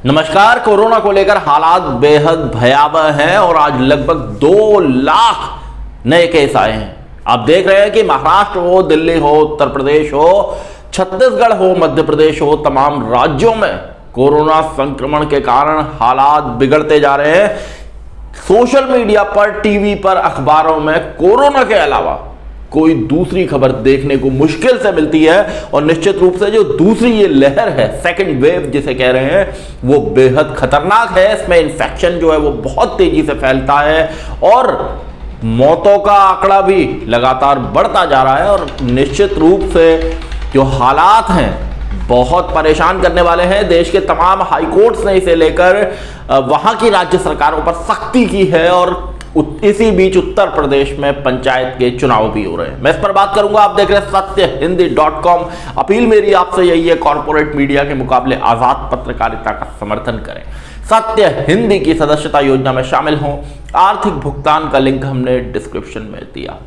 नमस्कार। कोरोना को लेकर हालात बेहद भयावह हैं और आज लगभग 2 लाख नए केस आए हैं। आप देख रहे हैं कि महाराष्ट्र हो, दिल्ली हो, उत्तर प्रदेश हो, छत्तीसगढ़ हो, मध्य प्रदेश हो, तमाम राज्यों में कोरोना संक्रमण के कारण हालात बिगड़ते जा रहे हैं। सोशल मीडिया पर, टीवी पर, अखबारों में कोरोना के अलावा कोई दूसरी खबर देखने को मुश्किल से मिलती है और निश्चित रूप से जो दूसरी ये लहर है, सेकंड वेव जिसे कह रहे हैं, वो बेहद खतरनाक है। इसमें इन्फेक्शन जो है वो बहुत तेजी से फैलता है और मौतों का आंकड़ा भी लगातार बढ़ता जा रहा है और निश्चित रूप से जो हालात हैं बहुत परेशान करने वाले हैं। देश के तमाम हाईकोर्ट्स ने इसे लेकर वहां की राज्य सरकारों पर सख्ती की है और इसी बीच उत्तर प्रदेश में पंचायत के चुनाव भी हो रहे हैं। मैं इस पर बात करूंगा। आप देख रहे हैं सत्यहिंदी.com। अपील मेरी आपसे यही है, कॉर्पोरेट मीडिया के मुकाबले आजाद पत्रकारिता का समर्थन करें। सत्य हिंदी की सदस्यता योजना में शामिल हों। आर्थिक भुगतान का लिंक हमने डिस्क्रिप्शन में दिया।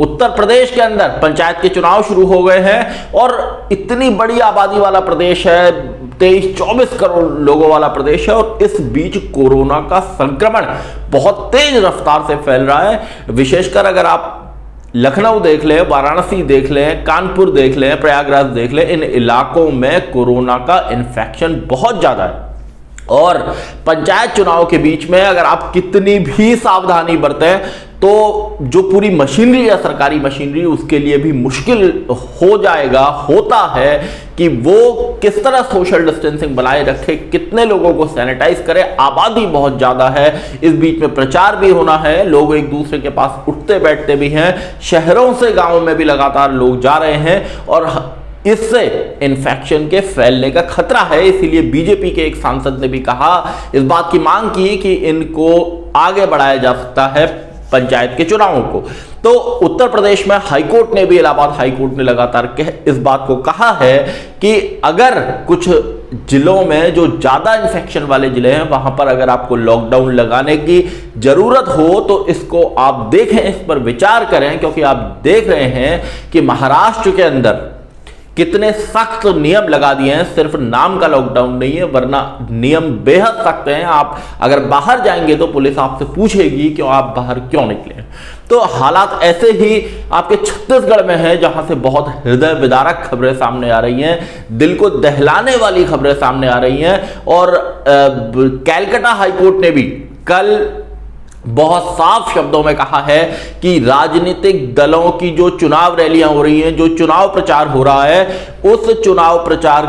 उत्तर प्रदेश के अंदर पंचायत के चुनाव शुरू हो गए हैं और इतनी बड़ी आबादी वाला प्रदेश है, 23-24 करोड़ लोगों वाला प्रदेश है और इस बीच कोरोना का संक्रमण बहुत तेज रफ्तार से फैल रहा है। विशेषकर अगर आप लखनऊ देख लें, वाराणसी देख लें, कानपुर देख लें, प्रयागराज देख लें, इन इलाकों में कोरोना का इन्फेक्शन बहुत ज्यादा है। और पंचायत चुनाव के बीच में अगर आप कितनी भी सावधानी बरतें तो जो पूरी मशीनरी है, सरकारी मशीनरी, उसके लिए भी मुश्किल हो जाएगा, होता है कि वो किस तरह सोशल डिस्टेंसिंग बनाए रखे, कितने लोगों को सैनिटाइज करे। आबादी बहुत ज्यादा है, इस बीच में प्रचार भी होना है, लोग एक दूसरे के पास उठते बैठते भी हैं, शहरों से गांवों में भी लगातार लोग जा रहे हैं और इससे इन्फेक्शन के फैलने का खतरा है। इसीलिए बीजेपी के एक सांसद ने भी कहा, इस बात की मांग की कि इनको आगे बढ़ाया जा सकता है पंचायत के चुनावों को। तो उत्तर प्रदेश में हाईकोर्ट ने भी, इलाहाबाद हाईकोर्ट ने लगातार इस बात को कहा है कि अगर कुछ जिलों में जो ज्यादा इन्फेक्शन वाले जिले हैं वहां पर अगर आपको लॉकडाउन लगाने की जरूरत हो तो इसको आप देखें, इस पर विचार करें, क्योंकि आप देख रहे हैं कि महाराष्ट्र के अंदर कितने सख्त नियम लगा दिए हैं। सिर्फ नाम का लॉकडाउन नहीं है, वरना नियम बेहद सख्त हैं। आप अगर बाहर जाएंगे तो पुलिस आपसे पूछेगी कि आप बाहर क्यों निकले। तो हालात ऐसे ही आपके छत्तीसगढ़ में है, जहां से बहुत हृदय विदारक खबरें सामने आ रही हैं, दिल को दहलाने वाली खबरें सामने आ रही हैं। और कैलकाटा हाईकोर्ट ने भी कल बहुत साफ शब्दों में कहा है कि राजनीतिक दलों की जो चुनाव रैलियां हो रही हैं, जो चुनाव प्रचार हो रहा है, उस चुनाव प्रचार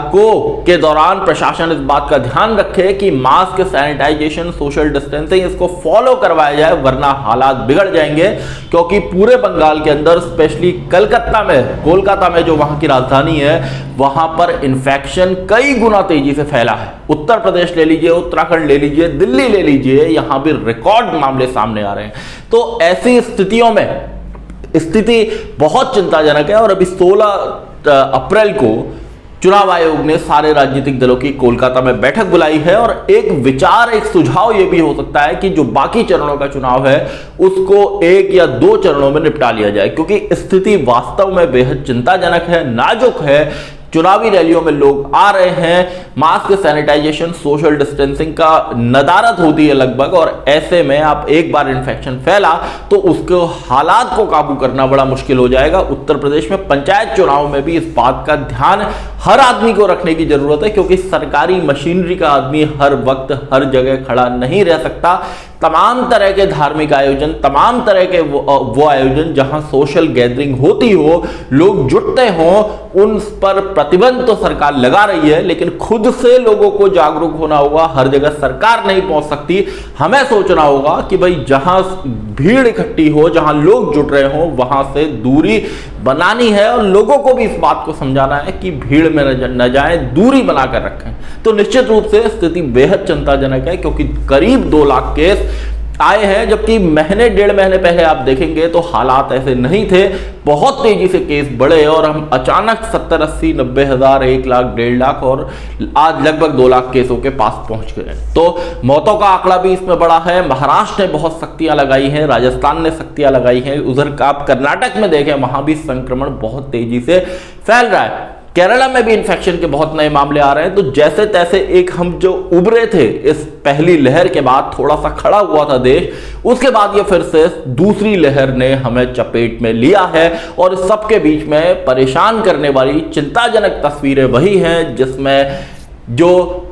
के दौरान प्रशासन इस बात का ध्यान रखे कि मास्क, सैनिटाइजेशन, सोशल डिस्टेंसिंग इसको फॉलो करवाया जाए, वरना हालात बिगड़ जाएंगे। क्योंकि पूरे बंगाल के अंदर, स्पेशली कोलकाता में जो वहां की राजधानी है, वहां पर इन्फेक्शन कई गुना तेजी से फैला है। उत्तर प्रदेश ले लीजिए, उत्तराखंड ले लीजिए, दिल्ली ले लीजिए, यहां भी रिकॉर्ड मामले सामने आ रहे हैं। तो ऐसी स्थितियों में स्थिति बहुत चिंताजनक है और अभी 16 अप्रैल को चुनाव आयोग ने सारे राजनीतिक दलों की कोलकाता में बैठक बुलाई है और एक विचार, एक सुझाव यह भी हो सकता है कि जो बाकी चरणों का चुनाव है उसको 1 या 2 चरणों में निपटा लिया जाए, क्योंकि स्थिति वास्तव में बेहद चिंताजनक है, नाजुक है। चुनावी रैलियों में लोग आ रहे हैं, मास्क, सैनिटाइजेशन, सोशल डिस्टेंसिंग का नदारत होती है लगभग, और ऐसे में आप एक बार इन्फेक्शन फैला तो उसको हालात को काबू करना बड़ा मुश्किल हो जाएगा। उत्तर प्रदेश में पंचायत चुनाव में भी इस बात का ध्यान हर आदमी को रखने की जरूरत है, क्योंकि सरकारी मशीनरी का आदमी हर वक्त हर जगह खड़ा नहीं रह सकता। तमाम तरह के धार्मिक आयोजन, तमाम तरह के वो आयोजन जहां सोशल गैदरिंग होती हो, लोग जुटते हों, उन पर प्रतिबंध तो सरकार लगा रही है, लेकिन खुद से लोगों को जागरूक होना होगा। हर जगह सरकार नहीं पहुंच सकती, हमें सोचना होगा कि भाई जहां भीड़ इकट्ठी हो, जहां लोग जुट रहे हो, वहां से दूरी बनानी है और लोगों को भी इस बात को समझाना है कि भीड़ में न जाएं, दूरी बनाकर रखें। तो निश्चित रूप से स्थिति बेहद चिंताजनक है, क्योंकि करीब 2 लाख केस आए हैं, जबकि महीने 1.5 महीने पहले आप देखेंगे तो हालात ऐसे नहीं थे। बहुत तेजी से केस बढ़े और हम अचानक 70, 80, 90 हजार, 1 लाख, 1.5 लाख और आज लगभग 2 लाख केसों के पास पहुंच गए। तो मौतों का आंकड़ा भी इसमें बड़ा है। महाराष्ट्र ने बहुत सख्तियां लगाई हैं, राजस्थान ने सख्तियां लगाई हैं, उधर आप कर्नाटक में देखें वहां भी संक्रमण बहुत तेजी से फैल रहा है। केरला में भी इन्फेक्शन के बहुत नए मामले आ रहे हैं। तो जैसे तैसे एक हम जो उभरे थे इस पहली लहर के बाद, थोड़ा सा खड़ा हुआ था देश, उसके बाद ये फिर से दूसरी लहर ने हमें चपेट में लिया है। और इस सबके बीच में परेशान करने वाली चिंताजनक तस्वीरें वही हैं जिसमें जो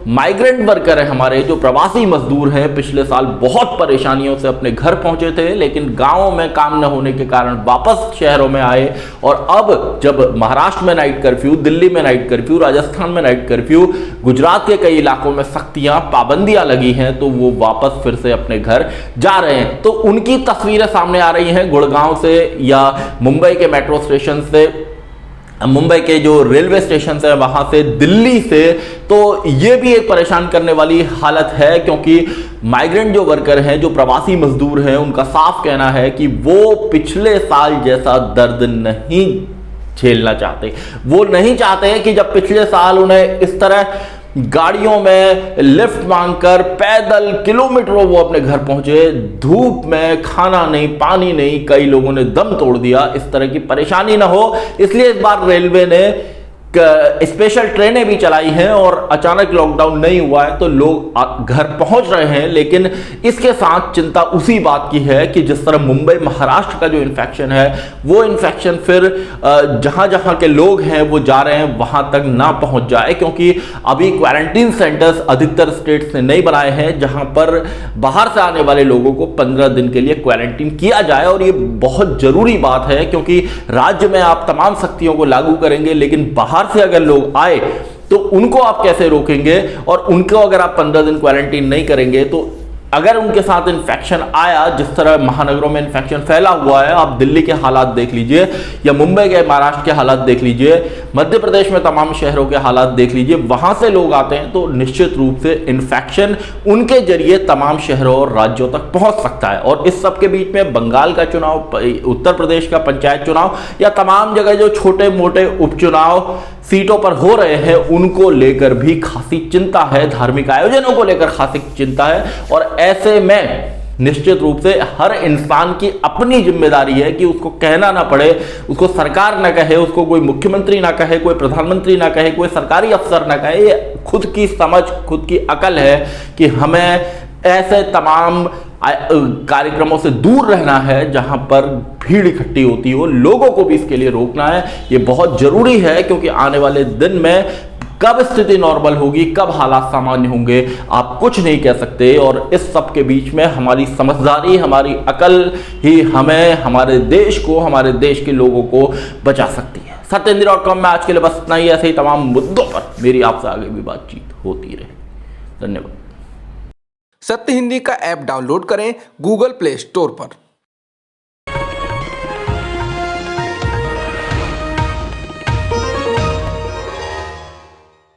माइग्रेंट वर्कर है, हमारे जो प्रवासी मजदूर हैं, पिछले साल बहुत परेशानियों से अपने घर पहुंचे थे, लेकिन गांवों में काम न होने के कारण वापस शहरों में आए। और अब जब महाराष्ट्र में नाइट कर्फ्यू, दिल्ली में नाइट कर्फ्यू, राजस्थान में नाइट कर्फ्यू, गुजरात के कई इलाकों में सख्तियां, पाबंदियां लगी हैं, तो वो वापस फिर से अपने घर जा रहे हैं। तो उनकी तस्वीरें सामने आ रही हैं गुड़गांव से या मुंबई के मेट्रो स्टेशन से, मुंबई के जो रेलवे स्टेशन है वहां से, दिल्ली से। तो ये भी एक परेशान करने वाली हालत है, क्योंकि माइग्रेंट जो वर्कर हैं, जो प्रवासी मजदूर हैं, उनका साफ कहना है कि वो पिछले साल जैसा दर्द नहीं झेलना चाहते। वो नहीं चाहते कि जब पिछले साल उन्हें इस तरह गाड़ियों में लिफ्ट मांगकर पैदल किलोमीटरों वो अपने घर पहुंचे, धूप में, खाना नहीं, पानी नहीं, कई लोगों ने दम तोड़ दिया, इस तरह की परेशानी ना हो, इसलिए इस बार रेलवे ने स्पेशल ट्रेनें भी चलाई हैं। और अचानक लॉकडाउन नहीं हुआ है तो लोग घर पहुंच रहे हैं, लेकिन इसके साथ चिंता उसी बात की है कि जिस तरह मुंबई महाराष्ट्र का जो इन्फेक्शन है, वो इन्फेक्शन फिर जहां जहां के लोग हैं वो जा रहे हैं वहां तक ना पहुंच जाए, क्योंकि अभी क्वारंटीन सेंटर्स अधिकतर स्टेट्स ने नहीं बनाए हैं जहां पर बाहर से आने वाले लोगों को 15 दिन के लिए क्वारंटीन किया जाए। और ये बहुत जरूरी बात है, क्योंकि राज्य में आप तमाम सख्तियों को लागू करेंगे, लेकिन बाहर से अगर लोग आए तो उनको आप कैसे रोकेंगे? और उनको अगर आप 15 दिन क्वारंटीन नहीं करेंगे तो अगर उनके साथ इन्फेक्शन आया, जिस तरह महानगरों में इन्फेक्शन फैला हुआ है, आप दिल्ली के हालात देख लीजिए या मुंबई के, महाराष्ट्र के हालात देख लीजिए, मध्य प्रदेश में तमाम शहरों के हालात देख लीजिए, वहां से लोग आते हैं तो निश्चित रूप से इन्फेक्शन उनके जरिए तमाम शहरों और राज्यों तक पहुंच सकता है। और इस सब के बीच में बंगाल का चुनाव, उत्तर प्रदेश का पंचायत चुनाव या तमाम जगह जो छोटे मोटे उपचुनाव सीटों पर हो रहे हैं, उनको लेकर भी खासी चिंता है, धार्मिक आयोजनों को लेकर खासी चिंता है। और ऐसे में निश्चित रूप से हर इंसान की अपनी जिम्मेदारी है कि उसको कहना ना पड़े, उसको सरकार ना कहे, उसको कोई मुख्यमंत्री ना कहे, कोई प्रधानमंत्री ना कहे, कोई सरकारी अफसर ना कहे। ये खुद की समझ, खुद की अकल है कि हमें ऐसे तमाम कार्यक्रमों से दूर रहना है जहां पर भीड़ इकट्ठी होती हो। लोगों को भी इसके लिए रोकना है, ये बहुत जरूरी है, क्योंकि आने वाले दिन में कब स्थिति नॉर्मल होगी, कब हालात सामान्य होंगे, आप कुछ नहीं कह सकते। और इस सब के बीच में हमारी समझदारी, हमारी अकल ही हमें, हमारे देश को, हमारे देश के लोगों को बचा सकती है। सत्यहिंदी.com में आज के लिए बस इतना ही। ऐसे ही तमाम मुद्दों पर मेरी आपसे आगे भी बातचीत होती रहे। धन्यवाद। सत्य हिंदी का ऐप डाउनलोड करें गूगल प्ले स्टोर पर।